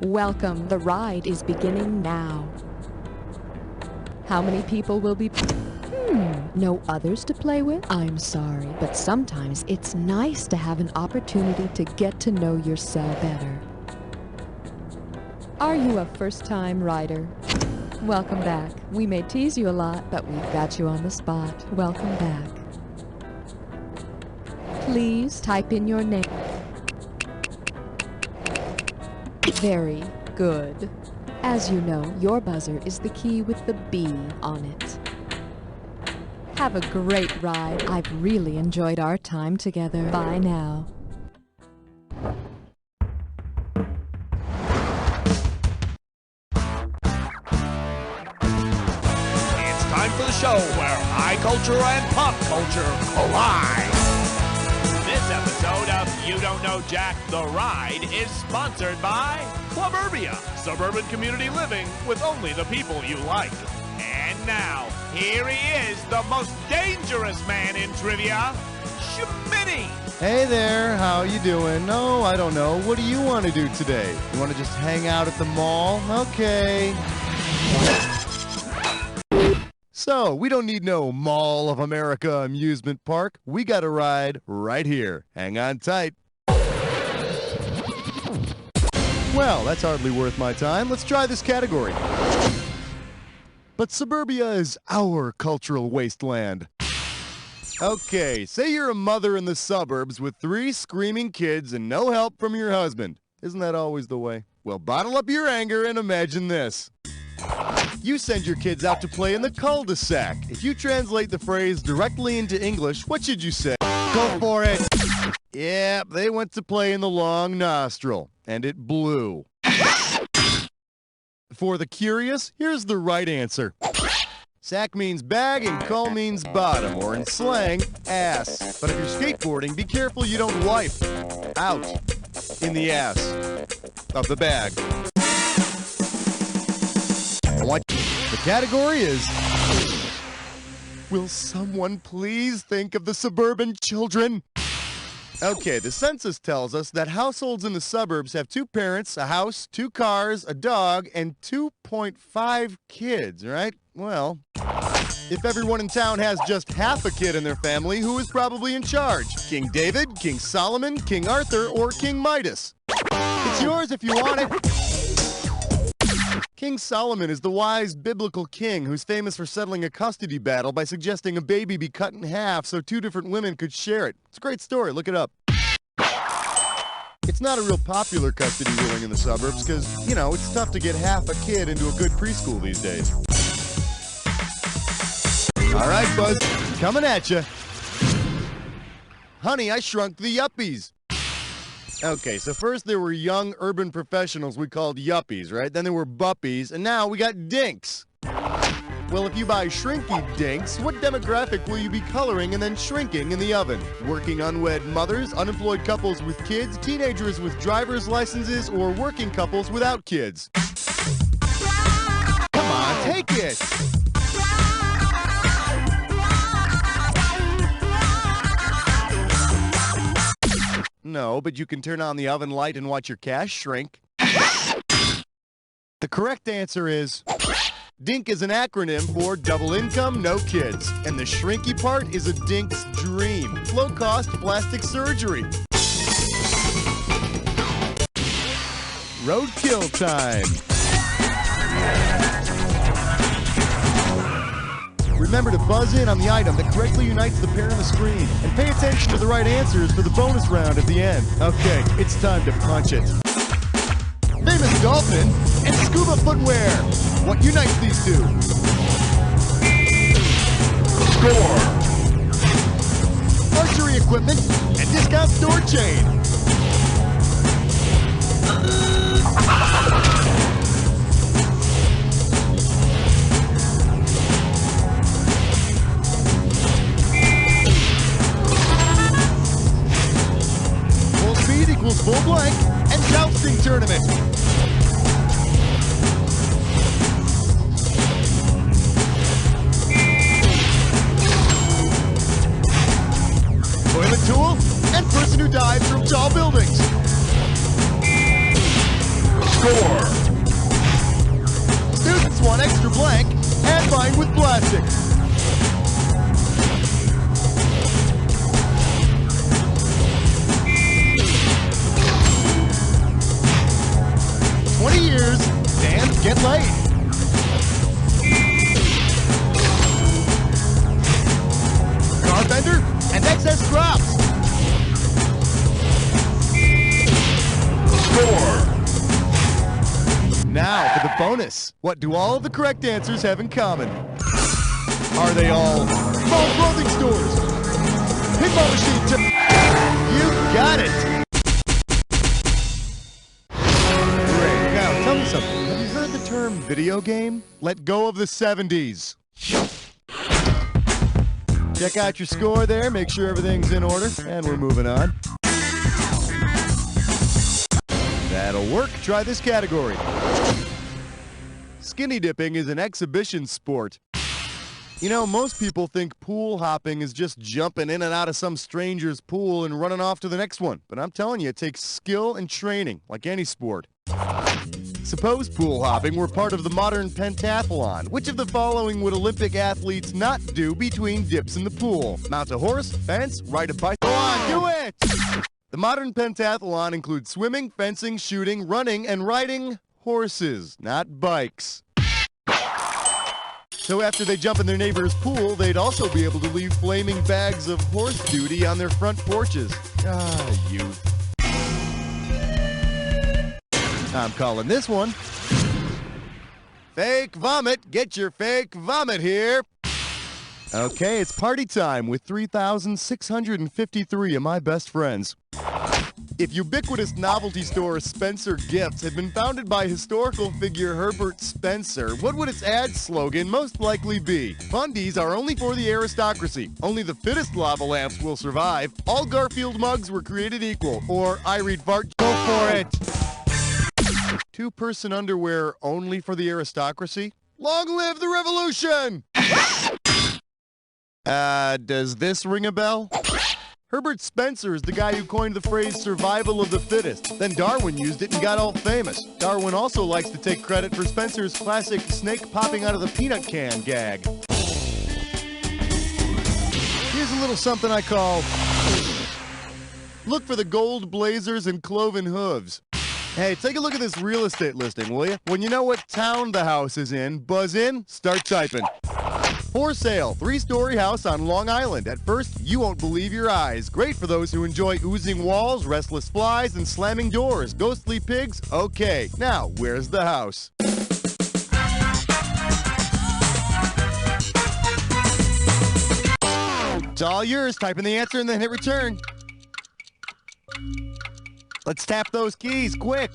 Welcome. The ride is beginning now. How many people will be... No others to play with? I'm sorry, but sometimes it's nice to have an opportunity to get to know yourself better. Are you a first-time rider? Welcome back. We may tease you a lot, but we've got you on the spot. Welcome back. Please type in your name. Very good. As you know, your buzzer is the key with the B on it. Have a great ride. I've really enjoyed our time together. Bye now. It's time for the show where high culture and pop culture collide. This episode of You Don't Know Jack the Ride is sponsored by Clubburbia, suburban community living with only the people you like. And now, here he is, the most dangerous man in trivia, Schmitty. Hey there, how you doing? No, I don't know. What do you want to do today? You want to just hang out at the mall? Okay. So, we don't need no Mall of America amusement park. We got a ride right here. Hang on tight. Well, that's hardly worth my time. Let's try this category. But suburbia is our cultural wasteland. Okay, say you're a mother in the suburbs with 3 screaming kids and no help from your husband. Isn't that always the way? Well, bottle up your anger and imagine this. You send your kids out to play in the cul-de-sac. If you translate the phrase directly into English, what should you say? Go for it. Yep, they went to play in the long nostril, and it blew. For the curious, here's the right answer. Sack means bag and cull means bottom, or in slang, ass. But if you're skateboarding, be careful you don't wipe out in the ass of the bag. The category is, will someone please think of the suburban children? Okay, the census tells us that households in the suburbs have 2 parents, a house, 2 cars, a dog, and 2.5 kids, right? Well, if everyone in town has just half a kid in their family, who is probably in charge? King David, King Solomon, King Arthur, or King Midas? It's yours if you want it. King Solomon is the wise biblical king who's famous for settling a custody battle by suggesting a baby be cut in half so 2 different women could share it. It's a great story. Look it up. It's not a real popular custody ruling in the suburbs because, you know, it's tough to get half a kid into a good preschool these days. All right, Buzz, coming at you. Honey, I Shrunk the Yuppies. Okay, so first there were young urban professionals we called yuppies, right? Then there were buppies, and now we got dinks. Well, if you buy shrinky dinks, what demographic will you be coloring and then shrinking in the oven? Working unwed mothers, unemployed couples with kids, teenagers with driver's licenses, or working couples without kids? Come on, take it! No, but you can turn on the oven light and watch your cash shrink. The correct answer is... DINK is an acronym for double income, no kids. And the shrinky part is a dink's dream. Low-cost plastic surgery. Roadkill time. Remember to buzz in on the item that correctly unites the pair on the screen. And pay attention to the right answers for the bonus round at the end. Okay, it's time to punch it. Famous dolphin and scuba footwear. What unites these 2? Score. Archery equipment and discount store chain. Full speed equals full blank and jousting tournament. Toilet tool and person who dives from tall buildings. Score! Students want extra blank and bind with plastic. Years, stands get laid. Car fender and excess crops. Score! Now for the bonus. What do all of the correct answers have in common? Are they all small clothing stores? Pinball machine. You got it. Tell me something. Have you heard the term video game? Let go of the 70s. Check out your score there. Make sure everything's in order. And we're moving on. That'll work. Try this category. Skinny dipping is an exhibition sport. You know, most people think pool hopping is just jumping in and out of some stranger's pool and running off to the next one. But I'm telling you, it takes skill and training, like any sport. Suppose pool hopping were part of the modern pentathlon. Which of the following would Olympic athletes not do between dips in the pool? Mount a horse, fence, ride a bike. Go on, do it! The modern pentathlon includes swimming, fencing, shooting, running, and riding horses, not bikes. So after they jump in their neighbor's pool, they'd also be able to leave flaming bags of horse duty on their front porches. Ah, youth. I'm calling this one fake vomit. Get your fake vomit here. Okay, it's party time with 3,653 of my best friends. If ubiquitous novelty store Spencer Gifts had been founded by historical figure Herbert Spencer, what would its ad slogan most likely be? Fundies are only for the aristocracy. Only the fittest lava lamps will survive. All Garfield mugs were created equal. Or I read fart. Go for it. Two-person underwear only for the aristocracy? Long live the revolution! Does this ring a bell? Herbert Spencer is the guy who coined the phrase survival of the fittest. Then Darwin used it and got all famous. Darwin also likes to take credit for Spencer's classic snake popping out of the peanut can gag. Here's a little something I call look for the gold blazers and cloven hooves. Hey, take a look at this real estate listing, will you? When you know what town the house is in, buzz in, start typing. For sale, 3-story house on Long Island. At first, you won't believe your eyes. Great for those who enjoy oozing walls, restless flies, and slamming doors. Ghostly pigs? Okay. Now, where's the house? It's all yours. Type in the answer and then hit return. Let's tap those keys, quick.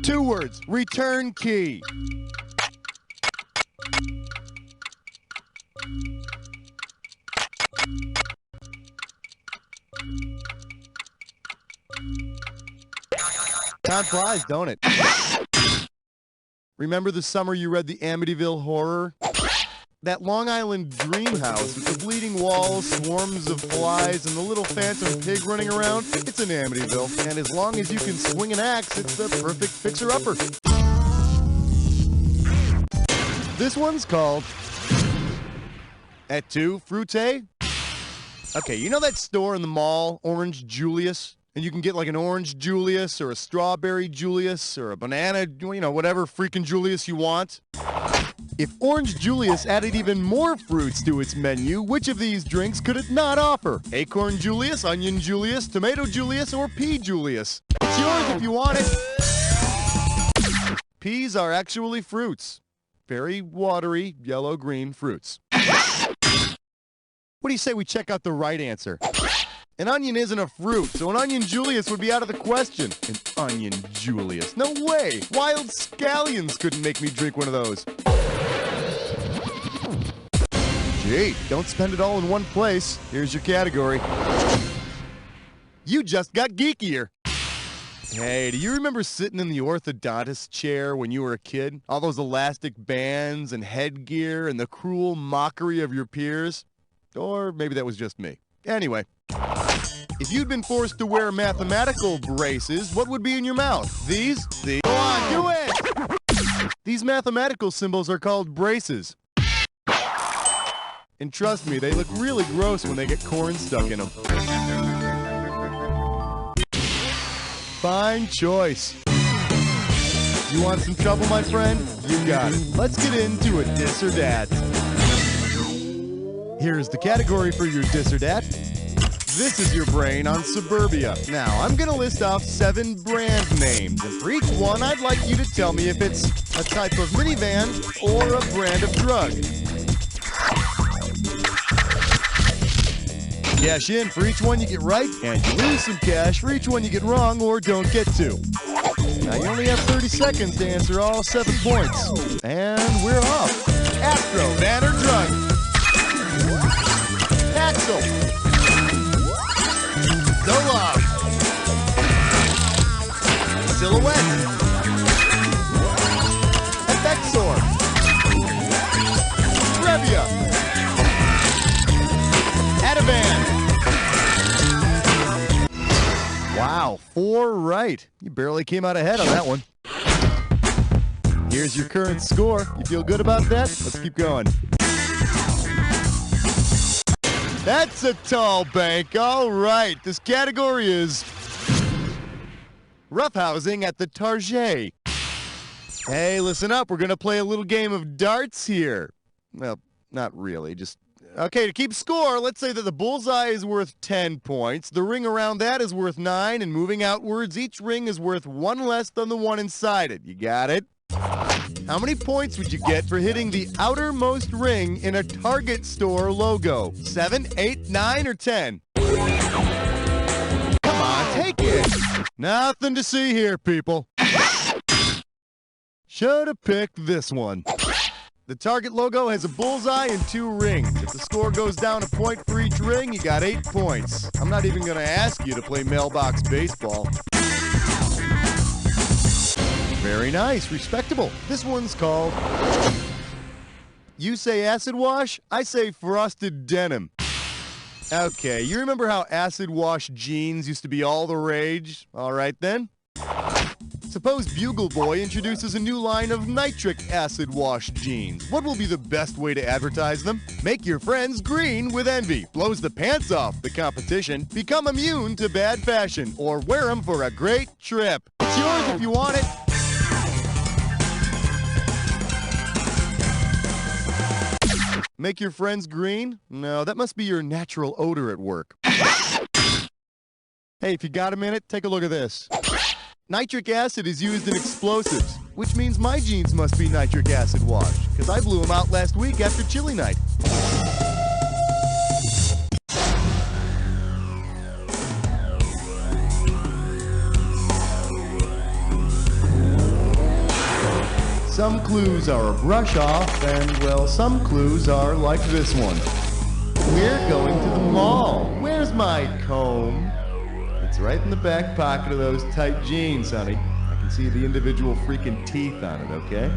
Two words, return key. Time flies, don't it? Remember the summer you read the Amityville Horror? That Long Island dream house with the bleeding walls, swarms of flies, and the little phantom pig running around? It's in Amityville, and as long as you can swing an axe, it's the perfect fixer-upper. This one's called Et tu, Fruité? Okay, you know that store in the mall, Orange Julius? And you can get like an orange Julius or a strawberry Julius or a banana, you know, whatever freaking Julius you want. If Orange Julius added even more fruits to its menu, which of these drinks could it not offer? Acorn Julius, Onion Julius, Tomato Julius, or Pea Julius? It's yours if you want it. Peas are actually fruits. Very watery, yellow-green fruits. What do you say we check out the right answer? An onion isn't a fruit, so an Onion Julius would be out of the question. An Onion Julius. No way! Wild scallions couldn't make me drink one of those. Gee, don't spend it all in one place. Here's your category. You just got geekier. Hey, do you remember sitting in the orthodontist chair when you were a kid? All those elastic bands and headgear and the cruel mockery of your peers? Or maybe that was just me. Anyway, if you'd been forced to wear mathematical braces, what would be in your mouth? These? Go on, do it! These mathematical symbols are called braces. And trust me, they look really gross when they get corn stuck in them. Fine choice. You want some trouble, my friend? You got it. Let's get into a Dis or Dat. Here's the category for your Dis or Dat. This is your brain on Suburbia. Now, I'm going to list off 7 brand names, and for each one, I'd like you to tell me if it's a type of minivan or a brand of drug. Cash in for each one you get right, and you lose some cash for each one you get wrong or don't get to. Now, you only have 30 seconds to answer all 7 points. And we're off. Astro, van or drug? Axel. Zoloft. Silhouette. Effexor. Revia. Ativan. Wow, 4 right. You barely came out ahead on that one. Here's your current score. You feel good about that? Let's keep going. That's a tall bank. All right. This category is roughhousing at the Target. Hey, listen up. We're going to play a little game of darts here. Well, not really. Just, okay, to keep score, let's say that the bullseye is worth 10 points. The ring around that is worth 9, and moving outwards, each ring is worth 1 less than the one inside it. You got it? How many points would you get for hitting the outermost ring in a Target store logo? 7, 8, 9, or 10? Come on, take it. Nothing to see here, people. Should have picked this one. The Target logo has a bullseye and 2 rings. If the score goes down a point for each ring, you got 8 points. I'm not even going to ask you to play mailbox baseball. Very nice, respectable. This one's called... You say acid wash, I say frosted denim. Okay, you remember how acid wash jeans used to be all the rage? All right then. Suppose Bugle Boy introduces a new line of nitric acid wash jeans. What will be the best way to advertise them? Make your friends green with envy. Blows the pants off the competition. Become immune to bad fashion. Or wear them for a great trip. It's yours if you want it. Make your friends green? No, that must be your natural odor at work. Hey, if you got a minute, take a look at this. Nitric acid is used in explosives, which means my jeans must be nitric acid washed, because I blew them out last week after chili night. Some clues are a brush off, and, well, some clues are like this one. We're going to the mall. Where's my comb? It's right in the back pocket of those tight jeans, honey. I can see the individual freaking teeth on it, okay?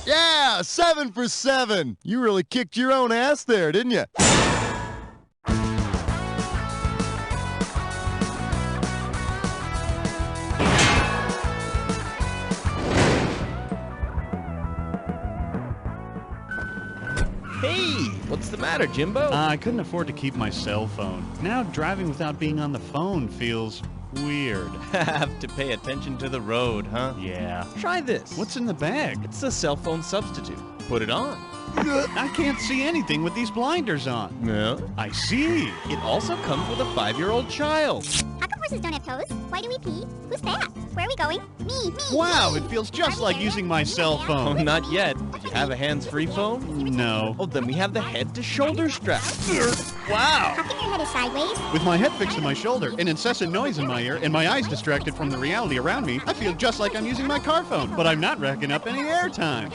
Yeah, 7 for 7. You really kicked your own ass there, didn't you? Hey, what's the matter, Jimbo? I couldn't afford to keep my cell phone. Now driving without being on the phone feels weird. Have to pay attention to the road, huh? Yeah. Try this. What's in the bag? It's a cell phone substitute. Put it on. I can't see anything with these blinders on. No. I see. It also comes with a 5-year-old child. How come horses don't have toes? Why do we pee? Who's that? Where are we going? Me. Wow, it feels just like using my cell Oh, phone. not yet. Did you have a hands-free phone? No. Oh, then we have the head-to-shoulder strap. How Wow. come your head is sideways? With my head fixed to my shoulder, an incessant noise in my ear, and my eyes distracted from the reality around me, I feel just like I'm using my car phone, but I'm not racking up any airtime.